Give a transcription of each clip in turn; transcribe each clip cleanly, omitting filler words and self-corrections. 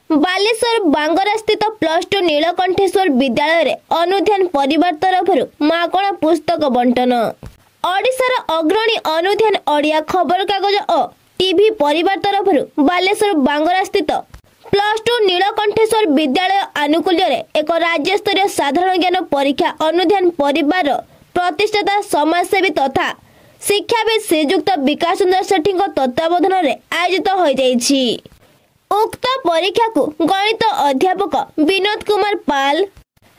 बालेश्वर बांगरा स्थित +2 नीलकंठेश्वर विद्यालय रे अनुध्यान परिवार तरफ मागणा पुस्तक बंटन। ओडिशार अग्रणी अनुध्यान ओडिया खबर कागज और टीवी परिवार तरफ बालेश्वर बांगरा स्थित +2 नीलकंठेश्वर विद्यालय आनुकूल्य रे एक राज्य स्तरीय साधारण ज्ञान परीक्षा अनुध्यान परिवार प्रतिष्ठाता समाजसेवी तथा शिक्षाविद श्रीजुक्त विकास चंद्र सेठी तत्वावधान में आयोजित हो जाइछि। उक्त परीक्षा को गणित अध्यापक विनोद कुमार पाल,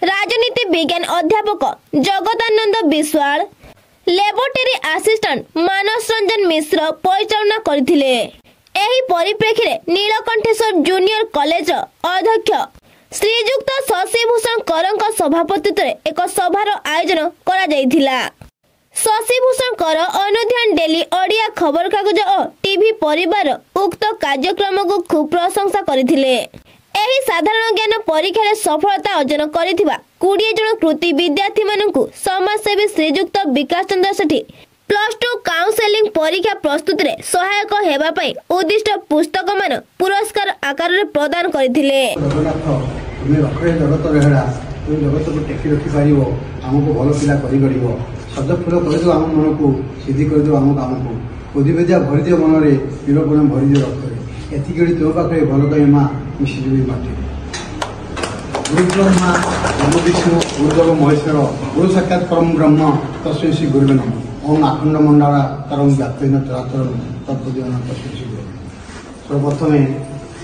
राजनीति विज्ञान अध्यापक जगदानंद विश्वाल, लेबोरेटरी असिस्टेंट मानस रंजन मिश्र परिचालना करथिले। एही परिप्रेक्षी रे नीलकंठेश्वर जूनियर कॉलेज अध्यक्ष श्रीजुक्त शशिभूषण करଙ୍କ सभापतित्व रे एक सभार आयोजन करा जायथिला। शशिभूषण कर अनुध्यान डेली ओडिया खबर कागज और टीवी परिवार उक्त कार्यक्रम को खूब प्रशंसा करथिले। एही साधारण ज्ञान परीक्षा रे सफलता अर्जन करिथिबा 20 जन कृति विद्यार्थी मानकु समाजसेवी श्रीजुक्त विकास चंद्र सेठी +2 काउंसेलिंग परीक्षा प्रस्तुति रे सहायक हेबा पई उद्दिष्ट पुस्तक मान पुरस्कार आकार रे प्रदान करथिले। जगत को टेकी रखी पार आमको भल पिला कर सदफूल करद आम मन को सिद्धि करद आम काम को बुद्धिविद्या भरीद मन में निरपण भरीद रक्त एतिक तो पाखे भल कहे माँ मिशीजी माटी गुरु ब्रह्मा गुरु विष्णु गुरुदेव महेश्वर गुरु साक्षात परम ब्रह्म तस्मै श्री गुरुवे नमः। ओम आखंड मंडला तरंग व्याप्तेन चराचरं तत्पदिवन तस्मै श्री गुरुवे नमः। सर्वप्रथमे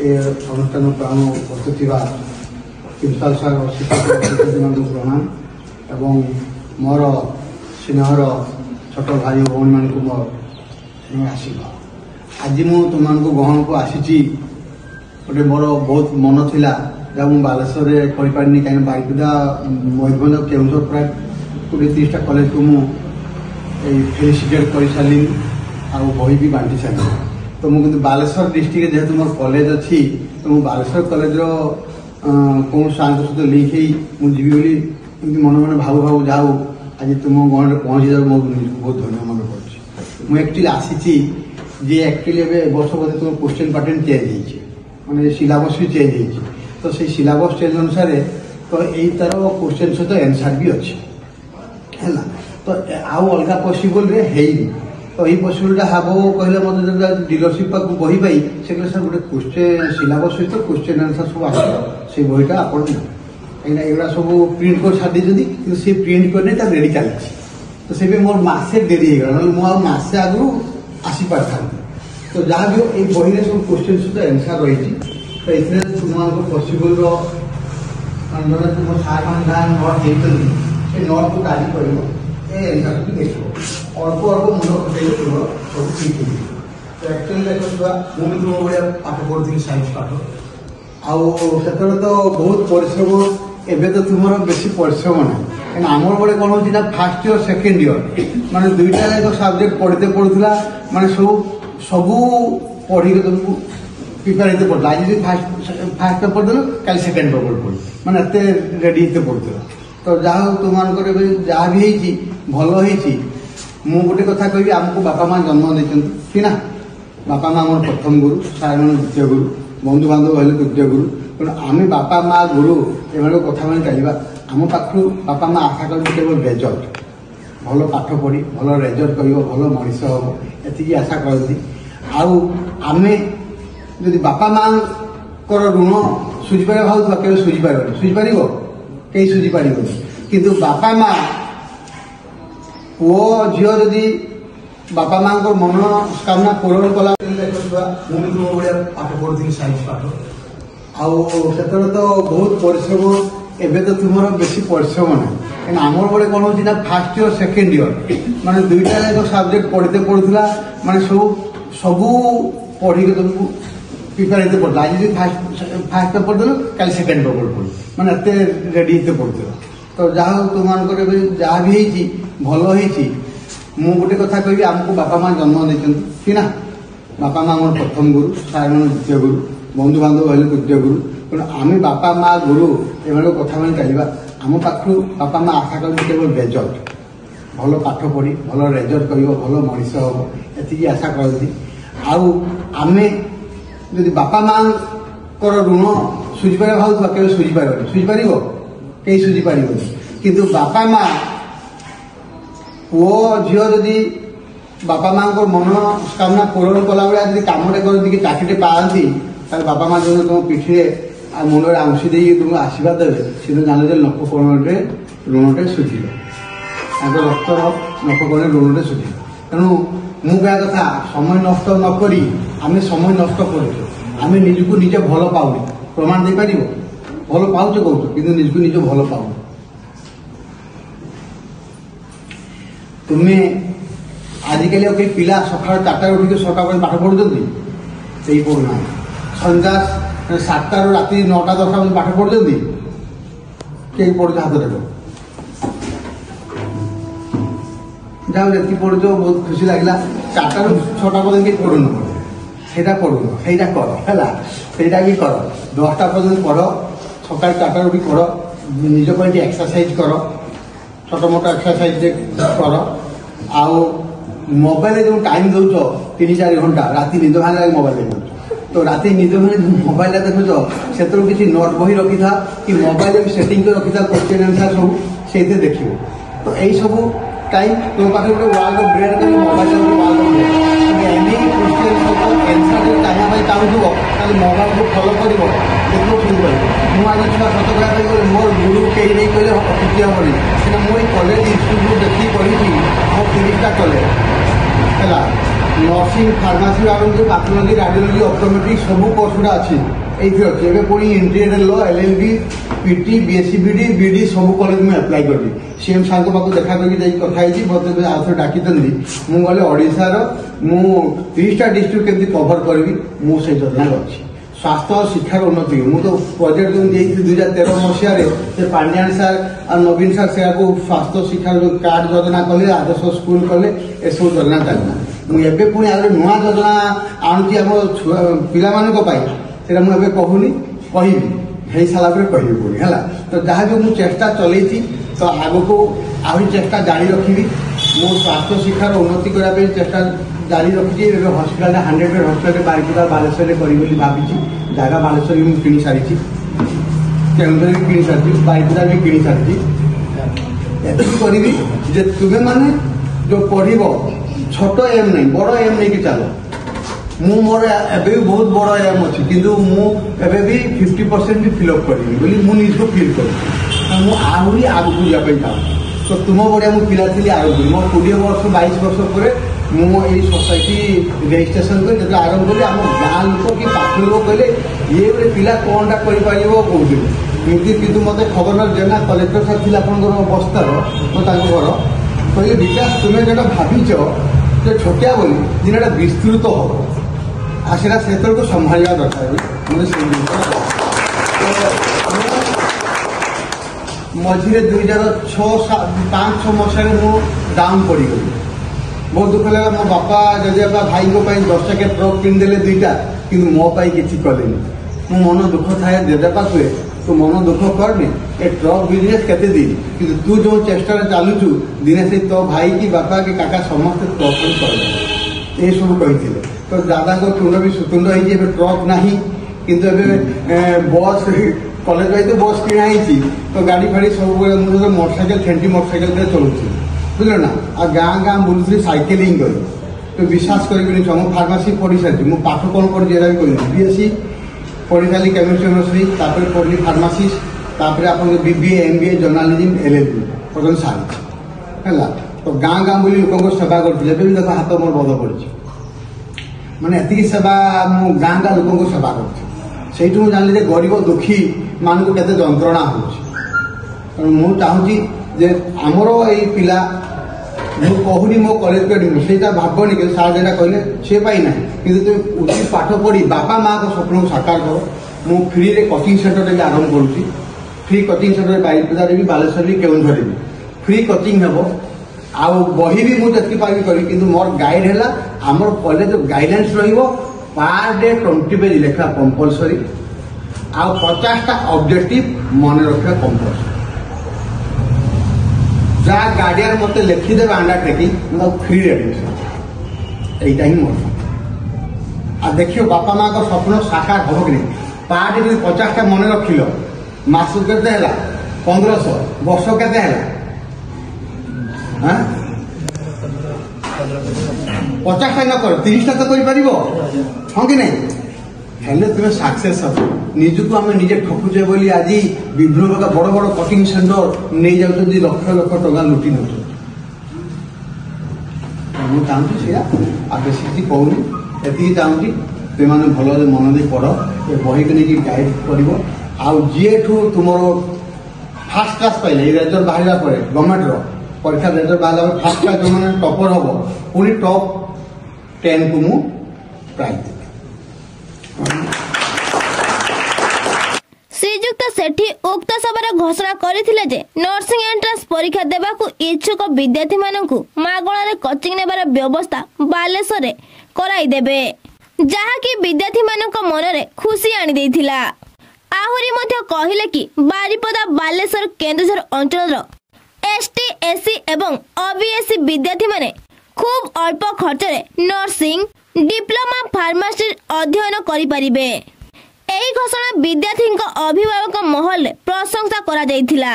ए अनुष्ठान प्राण बसुवा प्रिंसिपाल सार और शिक्षक मान प्रणाम एवं मोर स्नेहर छोट भाई भौणी मान मोर आशीर्वाद। आज मु तुम गहन को आसी गोटे मोर बहुत मन थिला मुझे बालेश्वर करें कहीं बारिपदा मयूरभंज केउझर प्राय 20-30टा कॉलेज को मुझे फेलिसिटेट कर सारी आ बही भी बांटी सारी। तो मुझे बालेश्वर डिस्ट्रिक्ट जेहेतु मोर कॉलेज अच्छी तो मुझे बालेश्वर कॉलेज कौन सार सहित लिंक हो जी मन मन भाव भाव जाऊ आज तुम गहन पहुँची जाऊ मो बहुत धन्य मन कर। मुझे एक्चुअली आसी एक्चुअली वर्ष बोधे तुम क्वेश्चन पैटर्न चेंज हो सिलेबस भी चेंज हो तो से सिलेबस चेंज अनुसार तो यही तार क्वेश्चन सहित आंसर भी अच्छी है तो आउ अलग पॉसिबल रे है तो यही पॉसिबलटा हम कहले मतलब डीलरशिप बही पाई से सर गोटे क्वेश्चन सिलेबस सहित क्वेश्चन आंसर सब आस से बहीटा आप कहीं एगुड़ा सब प्रिंट कर छाड़ी कि सी प्रिंट करने रेडी चलती तो से मोर मसे डेरी होगा ना मुझे आगु आसीपार था तो जहाँ भी ये बही सब क्वेश्चन सहित आंसर रही तो ये तुम पॉसिबल तुम सार मान नट से नट को काढ़ी कर आंसर भी देख अल्प अल्प मुंड खटे तुम सब ठीक हो तो एक्चुअली देखा मुझे तुम भाया पाठ पढ़ी साइंस पाठ आते तो बहुत परिश्रम एवं तो तुम बेसी परिश्रम ना कहीं आम बड़े कौन हो फास्ट इयर सेकेंड इयर माने दुईटा जाक सब्जेक्ट पढ़ते पड़ूला माने सबू पढ़ी तुमको प्रिपेयर होते पड़ता आज फास्ट पेपर देल कल सेकेंड पेपर पढ़ मैंने एत रेडी होते पड़ता तो जहाँ तुम जहाँ भी भल मु गोटे कथा कहि आमको बापा माँ जन्म देती ना बापा माँ आम प्रथम गुरु सार मान द्वितीय गुरु बंधु बांधव है तृतीय गुरु तेणु आम बापा माँ गुरु एम कथा मान चलवा आम पाखु बापा माँ आशा कर केवल रेजल्ट भल पाठ पढ़ी भल रेजल्ट कर भल मनीष हम एति आशा करती आमे जदि बापा माँ ऋण सुझिपार भाव केवल सुझिपार सुझिपार कहीं सुझिपार किंतु बापा माँ पुओ झील जदि बापा माँ मनोकामना पूरण कला मुझे तुम भाया पाठ पढ़ी साइंस पाठ आते तो बहुत परिश्रम एवं तो तुम बेसी परिश्रम ना कहीं आम बड़े कौन हो फास्ट इयर सेकेंड इयर माने दुईटा जाक सब्जेक्ट पढ़ते पड़ूला माने सबू पढ़ी तुमको प्रिपेयर होते पड़ता आज फास्ट पेपर देल कल सेकेंड पेपर पढ़ मैंने एत रेडी होते पड़ता तो जहाँ तुम जहाँ भी भल मु गोटे कथा कहि आमको बापा माँ जन्म देती ना बापा माँ आम प्रथम गुरु सार मान द्वितीय गुरु बंधु बांधव है तृतीय गुरु तेणु आम बापा माँ गुरु एम कथा मान चलवा आम पाखु बापा माँ आशा कर केवल रेजल्ट भल पाठ पढ़ी भल रेजल्ट कर भल मनीष हम एति आशा करती आमे जदि बापा माँ ऋण सुझिपार भाव केवे सुझिपार सुझिपार कहीं सुझिपार किंतु बापा माँ पुओ झील जदि बापा माँ मनोकामना पूरण कला भाई कमटे कर चाकरी पाती बापा माँ जो तुम पिठी मुंडे आंशी दे तुमको आशीर्वाद देवे सी तो जान नखकोणे ऋणटे सुझिल रक्तर नखकोणे ऋणटे सुझिल तेणु मु कह कथा समय नष्ट नक आम समय नष्ट करें निजको निजे भल पाऊनी प्रमाण दे पार भल पाचे कौच कि निजको निजे भल पाऊनी तुम्हें आजिकल कई पिला सका 4टा उठिक सका पाठ पढ़ुं पढ़ुना संध्या 7टा राति 9टा 10टा बजे पाठ पढ़ुं कई पढ़ुच हाथ देख जाओ जी पढ़ुच बहुत खुशी लगे 4टा रू 6टा पर्यटन कहीं पढ़ुन सेटा पढ़ुन सेटा कर भी कर 10टा पर्यटन पढ़ सका 4टा उठी पढ़ निज पर एक्सरसाइज कर छोट मोट एक्सरसाइज कर आउ मोबाइल जो टाइम दौच 3-4 घंटा राति निद भांगा मोबाइल देखो तो राति निद भांगे मोबाइल देखुच से किसी नोट बही रखी था कि मोबाइल सेटिंग कर रखी था क्वेश्चन आंसर सब से देखिए तो यही सब टाइम तो पाखे गोटे वर्ल्ड ऑफ ब्रेन कर mobile world of brain any question सब आंसर जो चाहिए चाहूब ताले मोबाइल को फॉलो कर देखो शुरू कर मुझे छुआ सत कह मोर गुरु कई नहीं कहले किसी हेनी सीना मुझे कलेज इन्यूट देखिए पढ़ी मोर 30टा कलेज है नर्सिंग फार्मासी आरंभ पैथोलॉजी रेडियोलॉजी ऑप्टोमेट्रिक सब कोर्स गुड़ा अच्छी ये अच्छे पुणी interior law LLB PT BSc BD BD सब कॉलेज में अप्लाई करी सीएम साहब पाक देखा करके कथी मत आउे डाकी मुझे ओडार मु 30टा डिस्ट्रिक्ट केमती कभर करी मुझे योजना अच्छी स्वास्थ्य और शिक्षार उन्नति मु तो प्रोजेक्ट जो 2013 मसीह पांड्यान सार और नवीन सार से स्वास्थ्य शिक्षार जो कार्ड योजना कले आदर्श स्कूल कले ए सब योजना चलना मुझे पुणी आगे नुआ योजना आणुची आम पिला से मुझे कहूनी कह सारापर कह पुणी है तो जहाँ भी मुझे चेष्टा चलती तो आग को आहरी चेष्टा जारी रखी मो स्वास्थ्य शिक्षार उन्नति करने चेष्टा जारी रखी hospital 100 bed hospital Baripada Baleshwar करी भावी जगह बालेश्वर भी किणी सारी केन्दुझर भी किणी सारी बारिपदा भी किणी सारी करी तुम्हें माने जो पढ़ छोट एम नहीं बड़ एम नहीं कि चल मु मोर एबे बहुत बड़ एम अच्छी किंतु मुझे भी 50% भी फिलअप करी बोली मु निजको फिल कर आहरी आगू जावाई चाहूँ तो तुम बढ़िया मुझे पिला थी आरंभ करी मोर 20 वर्ष 22 वर्ष पर मुझे सोसाइटी रेजिस्ट्रेशन कर जो आरंभ करी आम गाँ लोक कि पाख लोक कहले ये गोटे पिला कौनटा कर कहते कितु मत खबर जेना कलेक्टर साहब थी आप बस्तर घर कहले विकास तुम्हें जो भाविच जो छोटिया बोली दिन विस्तृत हम आसरा से को संभालवा दरकार मतलब मझे 2006-5-6 मसीह मुझे डाउन पड़गली बहुत दुख लगा मो बापा जजेबा भाई को 10 टकिया ट्रक किनीदे 2टा कि मोपाई किसी कले मो मन दुख थाए जजेबा कहे तू मन दुख करनी ए ट्रक बिजनेस केते दिन कि तू जो चेष्टा चलुचु दिने से तो भाई की बापा के काका समस्त ट्रक कर ये सब कही तो दादा को तुंड भी सुतुंड हो ट्रक ना किंतु बस कॉलेज भाई तो बस किणा तो गाड़ी फाड़ी सब मुझे मोटरसाइकेल फेंटी मोटरसाइकेल चलुची बुझल ना आ गाँ गाँ बुलूली साइकेलिंग कर तो विश्वास करें फार्मासी पढ़ी सारी मुझे पाठ कौन पढ़ी जेरा भी कहली BSc पढ़ी सारी केमिस्ट्री यूनिवर्सिटी पढ़ली फार्मासिस्ट आप BBA MBA जर्नालिज्म LLB पर्यटन सारी है तो गाँ गाँ बुली लोक सेवा कर देख हाथ मोर बद पड़ी माने एति सेवा मु गाँ गाँ लोक सेवा कर जानी गरीब दुखी मान को केते जंत्रणा हो चाहूँगी जे आमर ये पिला मुझे कहूनी मो कलेज कर भावनी कि सार जेटा कहले सी पाई ना कि उचित पाठ पढ़ी बापा माँ को स्वप्न को साकार कर मु फ्री रे कोचिंग सेंटर भी आरंभ करुँची फ्री कोचिंग सेंटर बारिपदा भी बालेश्वर भी केन्दुझर भी फ्री कोचिंग हे आ बही भी मुझे पारि करी किंतु मोर गाइड है आमर college guidance per day 20 page लेखा कंपलसरी आ 50टा ऑब्जेक्टिव मन रखा कंपलसरी जहाँ गार्डियन मत लिखिदेवे अंडरटेकिंग फ्री एडमिशन यही मोर आ देखियो बापा माँ का स्वप्न साकार हम कि पार्ट यदि 50टा मन रखिल मास केते है 1500 वर्ष केते है 50टा न कर 30टा तो कर पारिबो हाँ कि नहीं हेले तुम सक्सेस हो निजको आम निजे ठकुचे बोली आज विभिन्न प्रकार बड़ बड़ कटिंग सेंटर नहीं जाऊँ लक्ष लक्ष टका लुटि नौ मुझे चाहूँ से बेसी कहूनी ये चाहूँगी तुम भल मन दे पढ़ ये बही को लेकिन गाइड कर जीठू तुम फास्ट क्लास पाइले रेजल्ट बाहर पर गवर्नमेंट परीक्षा रेजल्ट बाहर फास्ट क्लास जो मैंने टपर हम पुणी टॉप 10 को मु प्राइज देवी। श्रीजुक्त सेठी उक्त सभार घोषणा करथिले जे नर्सिंग एंट्रांस परीक्षा देबाकू इच्छुक विद्यार्थी मानकू मागणारे कोचिंग नेबार व्यवस्था बालेश्वर रे कराई देबे जहाँकि विद्यार्थी मानक मनरे खुशी आनी देथिला। आहुरी मध्य कहिले कि बारिपदा बालेश्वर केन्दुझर अंचल एसटी एससी एवं ओबीएससी विद्यार्थी माने खूब अल्प खर्च रे नर्सिंग डिप्लोमा फार्मासी अध्ययन करि परिबे। एही घोषणा विद्यार्थी अभिभावक महल प्रशंसा करा जायथिला।